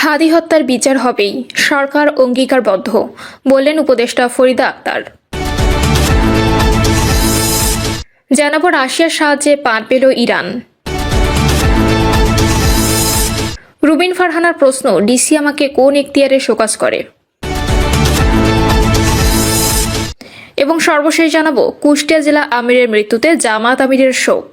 হাদি হত্যার বিচার হবেই, সরকার অঙ্গীকারবদ্ধ, বললেন উপদেষ্টা ফরিদা আক্তার। জানাবো রাশিয়ার সাহায্যে পার পেল ইরান। রুবিন ফারহানার প্রশ্ন, ডিসি আমাকে কোন এখতিয়ারে শোকজ করে। এবং সর্বশেষ জানাবো কুষ্টিয়া জেলা আমিরের মৃত্যুতে জামাত আমিরের শোক।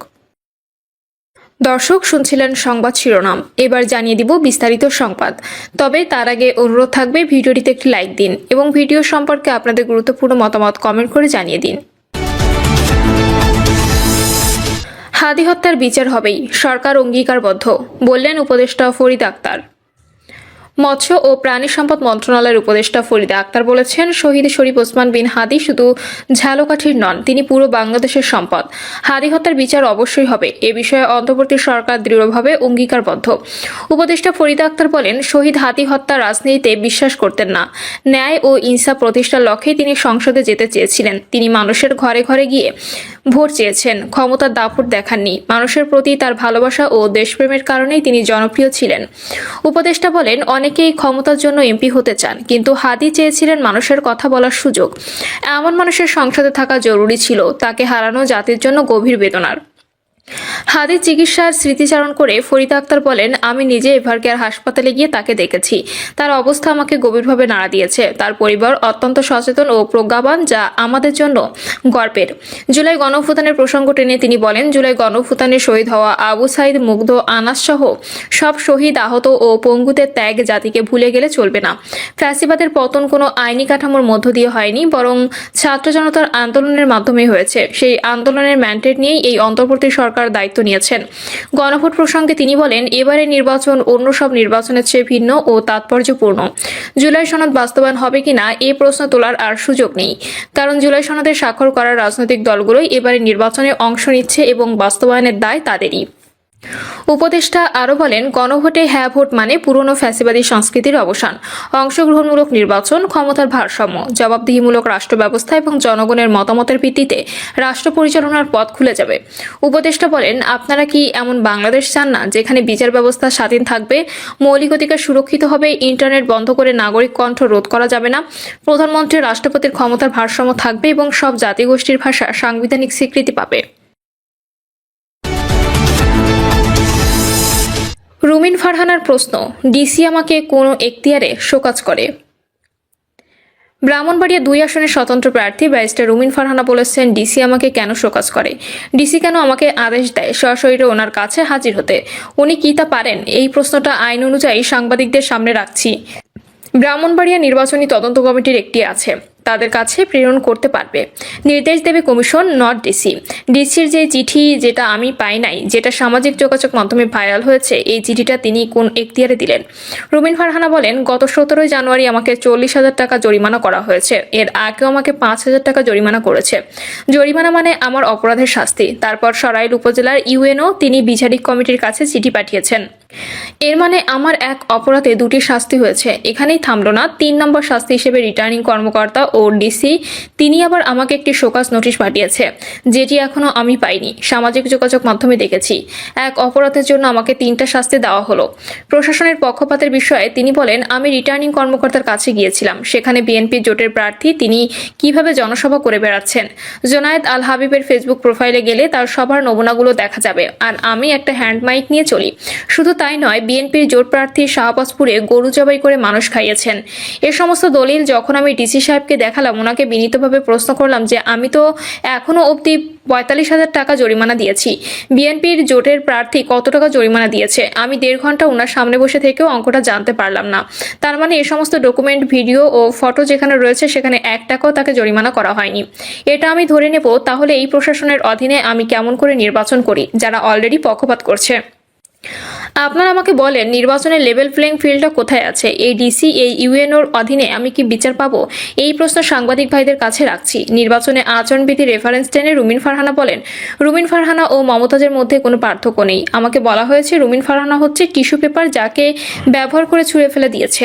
দর্শক শুনছিলেন সংবাদ শিরোনাম, এবার জানিয়ে দিব বিস্তারিত সংবাদ। তবে তার আগে অনুরোধ থাকবে ভিডিওটিতে একটি লাইক দিন এবং ভিডিও সম্পর্কে আপনাদের গুরুত্বপূর্ণ মতামত কমেন্ট করে জানিয়ে দিন। হাদি হত্যার বিচার হবেই, সরকার অঙ্গীকারবদ্ধ, বললেন উপদেষ্টা ফরিদা আক্তার। মৎস্য ও প্রাণী সম্পদ মন্ত্রণালয়ের উপদেষ্টা ফরিদা আক্তার বলেছেন, শহীদ শরীফ ওসমান বিন হাদি শুধু ঝালকাঠির নন, তিনি পুরো বাংলাদেশের সম্পদ। হাদি হত্যার বিচার অবশ্যই হবে, এ বিষয়ে অন্তর্বর্তী সরকার দৃঢ়ভাবে অঙ্গীকারবদ্ধ। উপদেষ্টা ফরিদা আক্তার বলেন, শহীদ হাদি হত্যা রাজনীতিতে বিশ্বাস করতেন না, ন্যায় ও ইনসাফ প্রতিষ্ঠার লক্ষ্যে তিনি সংসদে যেতে চেয়েছিলেন। তিনি মানুষের ঘরে ঘরে গিয়ে ভোট চেয়েছেন, ক্ষমতার দাপট দেখাননি। মানুষের প্রতি তার ভালোবাসা ও দেশপ্রেমের কারণেই তিনি জনপ্রিয় ছিলেন। উপদেষ্টা বলেন, অনেকেই ক্ষমতার জন্য এমপি হতে চান, কিন্তু হাদি চেয়েছিলেন মানুষের কথা বলার সুযোগ। এমন মানুষের সংসদে থাকা জরুরি ছিল, তাকে হারানো জাতির জন্য গভীর বেদনার। হাদির চিকিৎসার স্মৃতিচারণ করে ফরিদা আক্তার বলেন, আমি নিজে এভারকেয়ার হাসপাতালে গিয়ে তাকে দেখেছি। তার অবস্থা আমাকে গভীরভাবে নাড়া দিয়েছে। তার পরিবার অত্যন্ত সচেতন ও প্রজ্ঞাবান, যা আমাদের জন্য গর্বের। জুলাই গণঅভ্যুত্থানের প্রসঙ্গ টেনে তিনি বলেন, জুলাই গণঅভ্যুত্থানে শহীদ হওয়া আবু সাইদ, মুগ্ধ, আনাস সহ সব শহীদ, আহত ও পঙ্গুদের ত্যাগ জাতিকে ভুলে গেলে চলবে না। ফ্যাসিবাদের পতন কোনো আইনি কাঠামোর মধ্য দিয়ে হয়নি, বরং ছাত্র জনতার আন্দোলনের মাধ্যমে হয়েছে। সেই আন্দোলনের ম্যান্ডেট নিয়েই এই অন্তর্বর্তী সরকার দায়িত্ব নিয়েছেন। গণভোট প্রসঙ্গে তিনি বলেন, এবারের নির্বাচন অন্য সব নির্বাচনের চেয়ে ভিন্ন ও তাৎপর্যপূর্ণ। জুলাই সনদ বাস্তবায়ন হবে কিনা এই প্রশ্ন তোলার আর সুযোগ নেই, কারণ জুলাই সনদে স্বাক্ষর করা রাজনৈতিক দলগুলোই এবারের নির্বাচনে অংশ নিচ্ছে এবং বাস্তবায়নের দায় তাদেরই। উপদেষ্টা আরও বলেন, গণভোটে হ্যাঁ ভোট মানে পুরনো ফ্যাসিবাদী সংস্কৃতির অবসান, অংশগ্রহণমূলক নির্বাচন, ক্ষমতার ভারসাম্য, জবাবদিহিমূলক রাষ্ট্র ব্যবস্থা এবং জনগণের মতামতের ভিত্তিতে রাষ্ট্র পরিচালনার পথ খুলে যাবে। উপদেষ্টা বলেন, আপনারা কি এমন বাংলাদেশ চান না, যেখানে বিচার ব্যবস্থা স্বাধীন থাকবে, মৌলিক অধিকার সুরক্ষিত হবে, ইন্টারনেট বন্ধ করে নাগরিক কণ্ঠ রোধ করা যাবে না, প্রধানমন্ত্রী রাষ্ট্রপতির ক্ষমতার ভারসাম্য থাকবে এবং সব জাতিগোষ্ঠীর ভাষা সাংবিধানিক স্বীকৃতি পাবে। রুবিন ফারহানার প্রশ্ন, ডিসি আমাকে কোন এখতিয়ারে শোকজ করে। ব্রাহ্মণবাড়িয়া 2 আসনের স্বতন্ত্র প্রার্থী ব্যারিস্টার রুবিন ফারহানা বলেছেন, ডিসি আমাকে কেন শোকজ করে, ডিসি কেন আমাকে আদেশ দেয় সশরীরে ওনার কাছে হাজির হতে, উনি কি তা পারেন? এই প্রশ্নটা আইন অনুযায়ী সাংবাদিকদের সামনে রাখছি। ব্রাহ্মণবাড়িয়া নির্বাচনী তদন্ত কমিটির একটি আছে, তাদের কাছে প্রেরণ করতে পারবে, নির্দেশ দেবে কমিশন, নট ডিসি। ডিসির যে চিঠি, যেটা আমি পাই নাই, যেটা সামাজিক যোগাযোগ মাধ্যমে ভাইরাল হয়েছে, এই চিঠিটা তিনি কোন এখতিয়ারে দিলেন? রুবিন ফারহানা বলেন, গত 17 জানুয়ারি আমাকে 40,000 টাকা জরিমানা করা হয়েছে। এর আগেও আমাকে 5,000 টাকা জরিমানা করেছে। জরিমানা মানে আমার অপরাধের শাস্তি। তারপর সরাইল উপজেলার ইউএনও তিনি বিচারিক কমিটির কাছে চিঠি পাঠিয়েছেন। এর মানে আমার এক অপরাধে 2টি শাস্তি হয়েছে। এখানেই থামলো না, 3 নম্বর শাস্তি হিসেবে রিটার্নিং কর্মকর্তা ও ডিসি তিনি আবার আমাকে একটি শোকজ নোটিশ পাঠিয়েছে, যেটি এখনো আমি পাইনি। সামাজিক যোগাযোগ মাধ্যমে দেখেছি। এক অপরাধের জন্য আমাকে 3টা শাস্তি দেওয়া হলো। প্রশাসনের পক্ষপাতের বিষয়ে তিনি বলেন, আমি রিটার্নিং কর্মকর্তার কাছে গিয়েছিলাম, সেখানে বিএনপি জোটের প্রার্থী তিনি কিভাবে জনসভা করে বেড়াচ্ছেন। জোনায়েদ আল হাবিবের ফেসবুক প্রোফাইলে গেলে তার সভার নমুনাগুলো দেখা যাবে, আর আমি একটা হ্যান্ড মাইক নিয়ে চলি। শুধু তাই নয়, বিএনপির জোট প্রার্থী শাহবাজপুরে গরু জবাই করে মানুষ খাইয়েছেন। এ সমস্ত দলিল যখন আমি ডিসি সাহেবকে দেখালাম, ওনাকে বিনীতভাবে প্রশ্ন করলাম যে আমি তো এখনো অবধি 45,000 টাকা জরিমানা দিয়েছি, বিএনপির জোটের প্রার্থী কত টাকা জরিমানা দিয়েছে। আমি 1.5 ঘন্টা ওনার সামনে বসে থেকেও অঙ্কটা জানতে পারলাম না। তার মানে এ সমস্ত ডকুমেন্ট, ভিডিও ও ফটো যেখানে রয়েছে, সেখানে 1 টাকাও তাকে জরিমানা করা হয়নি। এটা আমি ধরে নেব, তাহলে এই প্রশাসনের অধীনে আমি কেমন করে নির্বাচন করি, যারা অলরেডি পক্ষপাত করছে। আপনারা আমাকে বলেন, নির্বাচনের লেভেল প্লেইং ফিল্ডটা কোথায় আছে? এই ডিসি, এই ইউএনওর অধীনে আমি কি বিচার পাবো? এই প্রশ্ন সাংবাদিক ভাইদের কাছে রাখছি। নির্বাচনে আচরণবিধি রেফারেন্স টেনে রুবিন ফারহানা বলেন, রুবিন ফারহানা ও মমতাজের মধ্যে কোনো পার্থক্য নেই। আমাকে বলা হয়েছে রুবিন ফারহানা হচ্ছে টিস্যু পেপার, যাকে ব্যবহার করে ছুঁড়ে ফেলে দিয়েছে।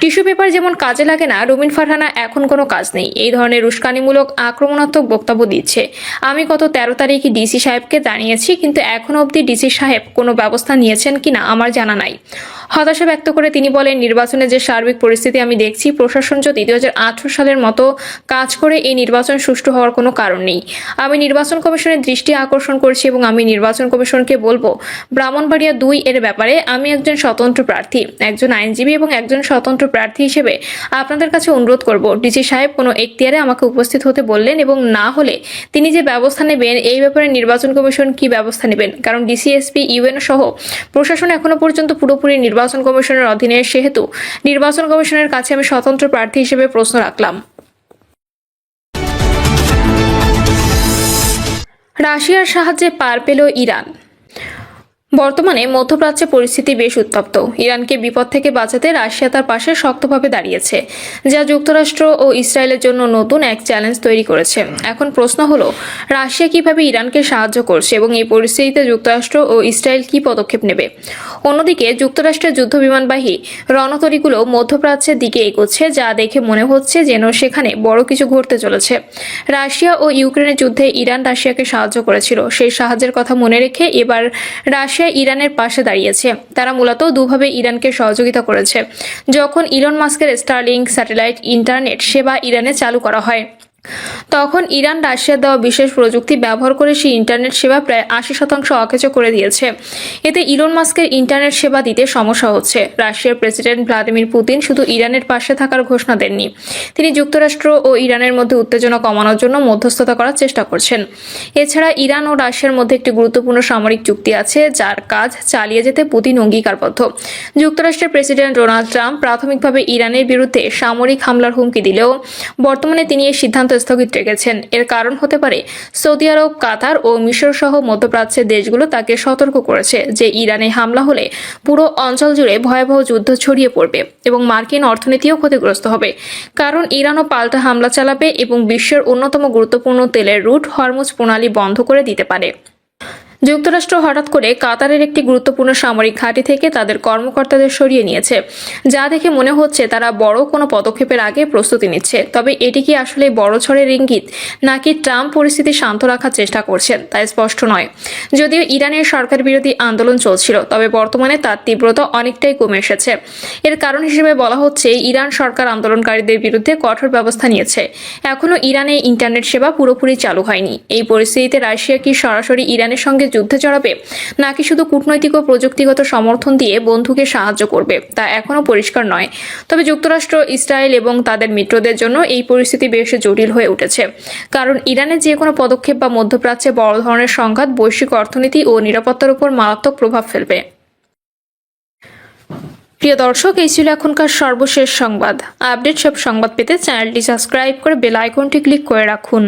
টিস্যু পেপার যেমন কাজে লাগে না, রুবিন ফারহানা এখন কোনো কাজ নেই, এই ধরনের উস্কানিমূলক আক্রমণাত্মক বক্তব্য দিচ্ছে। আমি গত 13 তারিখে ডিসি সাহেবকে জানিয়েছি, কিন্তু এখনো অবধি ডিসি সাহেব কোনো ব্যবস্থা নিয়েছেন কিনা আমার জানা নাই। হতাশা ব্যক্ত করে তিনি বলেন, নির্বাচনের যে সার্বিক পরিস্থিতি আমি দেখছি, প্রশাসন যদি 2018 সালের মতো কাজ করে এই নির্বাচন সুষ্ঠু হওয়ার কোনো কারণ নেই। আমি নির্বাচন কমিশনের দৃষ্টি আকর্ষণ করছি এবং আমি নির্বাচন কমিশনকে বলবো, ব্রাহ্মণবাড়িয়া 2 এর ব্যাপারে আমি একজন স্বতন্ত্র প্রার্থী, একজন আইনজীবী এবং একজন স্বতন্ত্র প্রার্থী হিসেবে আপনাদের কাছে অনুরোধ করব, ডিসি সাহেব কোনো এখতিয়ারে আমাকে উপস্থিত হতে বললেন এবং না হলে তিনি যে ব্যবস্থা নেবেন এই ব্যাপারে নির্বাচন কমিশন কি ব্যবস্থা নেবেন, কারণ ডিসি, এসপি, ইউএনও সহ প্রশাসন এখনো পর্যন্ত পুরোপুরি নির্বাচন কমিশনের অধীনে, সেহেতু নির্বাচন কমিশনের কাছে আমি স্বতন্ত্র প্রার্থী হিসেবে প্রশ্ন রাখলাম। রাশিয়ার সাহায্যে পার পেল ইরান। বর্তমানে মধ্যপ্রাচ্যে পরিস্থিতি বেশ উত্তপ্ত। ইরানকে বিপদ থেকে বাঁচাতে রাশিয়া তার পাশে শক্তভাবে দাঁড়িয়েছে, যা যুক্তরাষ্ট্র ও ইসরায়েলের জন্য নতুন এক চ্যালেঞ্জ তৈরি করেছে। এখন প্রশ্ন হলো, রাশিয়া কিভাবে ইরানকে সাহায্য করছে এবং এই পরিস্থিতিতে যুক্তরাষ্ট্র ও ইসরায়েল কি পদক্ষেপ নেবে? অন্যদিকে যুক্তরাষ্ট্রের যুদ্ধবিমানবাহী রণতরীগুলো মধ্যপ্রাচ্যের দিকে এগোচ্ছে, যা দেখে মনে হচ্ছে যেন সেখানে বড় কিছু ঘটতে চলেছে। রাশিয়া ও ইউক্রেনের যুদ্ধে ইরান রাশিয়াকে সাহায্য করেছিল, সেই সাহায্যের কথা মনে রেখে এবার রাশিয়া ইরানের পাশে দাঁড়িয়েছে। তারা মূলত দুভাবে ইরানকে সহযোগিতা করেছে। যখন ইলন মাস্কের স্টারলিংক স্যাটেলাইট ইন্টারনেট সেবা ইরানে চালু করা হয়, তখন ইরান রাশিয়ার দেওয়া বিশেষ প্রযুক্তি ব্যবহার করে সেই ইন্টারনেট সেবা প্রায় 80% অকেজো করে দিয়েছে। এতে ইলন মাস্কের ইন্টারনেট সেবা দিতে সমস্যা হচ্ছে। রাশিয়ার প্রেসিডেন্ট ভ্লাদিমির পুতিন শুধু ইরানের পাশে থাকার ঘোষণা দেননি, তিনি যুক্তরাষ্ট্র ও ইরানের মধ্যে উত্তেজনা কমানোর জন্য মধ্যস্থতা করার চেষ্টা করছেন। এছাড়া ইরান ও রাশিয়ার মধ্যে একটি গুরুত্বপূর্ণ সামরিক চুক্তি আছে, যার কাজ চালিয়ে যেতে পুতিন অঙ্গীকারবদ্ধ। যুক্তরাষ্ট্রের প্রেসিডেন্ট ডোনাল্ড ট্রাম্প প্রাথমিকভাবে ইরানের বিরুদ্ধে সামরিক হামলার হুমকি দিলেও বর্তমানে তিনি এই সিদ্ধান্ত স্থগিত রেখেছেন। এর কারণ হতে পারে সৌদি আরব, কাতার ও মিশর সহ মধ্যপ্রাচ্যের দেশগুলো তাকে সতর্ক করেছে যে ইরানে হামলা হলে পুরো অঞ্চল জুড়ে ভয়াবহ যুদ্ধ ছড়িয়ে পড়বে এবং মার্কিন অর্থনীতিও ক্ষতিগ্রস্ত হবে, কারণ ইরানও পাল্টা হামলা চালাবে এবং বিশ্বের অন্যতম গুরুত্বপূর্ণ তেলের রুট হরমুজ প্রণালী বন্ধ করে দিতে পারে। যুক্তরাষ্ট্র হঠাৎ করে কাতারের একটি গুরুত্বপূর্ণ সামরিক ঘাঁটি থেকে তাদের কর্মকর্তাদের সরিয়ে নিয়েছে, যা দেখে মনে হচ্ছে তারা বড় কোনো পদক্ষেপের আগে প্রস্তুতি নিচ্ছে। তবে এটি কি আসলে বড় ছড়ের ইঙ্গিত, নাকি ট্রাম্প পরিস্থিতি শান্ত রাখার চেষ্টা করছেন, তা স্পষ্ট নয়। যদিও ইরানের সরকার বিরোধী আন্দোলন চলছিল, তবে বর্তমানে তার তীব্রতা অনেকটাই কমে এসেছে। এর কারণ হিসেবে বলা হচ্ছে, ইরান সরকার আন্দোলনকারীদের বিরুদ্ধে কঠোর ব্যবস্থা নিয়েছে। এখনও ইরানে ইন্টারনেট সেবা পুরোপুরি চালু হয়নি। এই পরিস্থিতিতে রাশিয়া কি সরাসরি ইরানের সঙ্গে যুদ্ধে জড়াবে, নাকি শুধু কূটনৈতিক ও প্রযুক্তিগত সমর্থন দিয়ে বন্ধুকে সাহায্য করবে, তা এখনও পরিষ্কার নয়। তবে যুক্তরাষ্ট্র, ইসরায়েল এবং তাদের মিত্রদের জন্য এই পরিস্থিতি বেশ জটিল হয়ে উঠেছে, কারণ ইরানের যে কোনো পদক্ষেপ বা মধ্যপ্রাচ্যে বড় ধরনের সংঘাত বৈশ্বিক অর্থনীতি ও নিরাপত্তার উপর মারাত্মক প্রভাব ফেলবে। প্রিয় দর্শক, এই ছিল এখনকার সর্বশেষ সংবাদ। আপডেট সব সংবাদ পেতে চ্যানেলটি সাবস্ক্রাইব করে বেল আইকনটি ক্লিক করে রাখুন।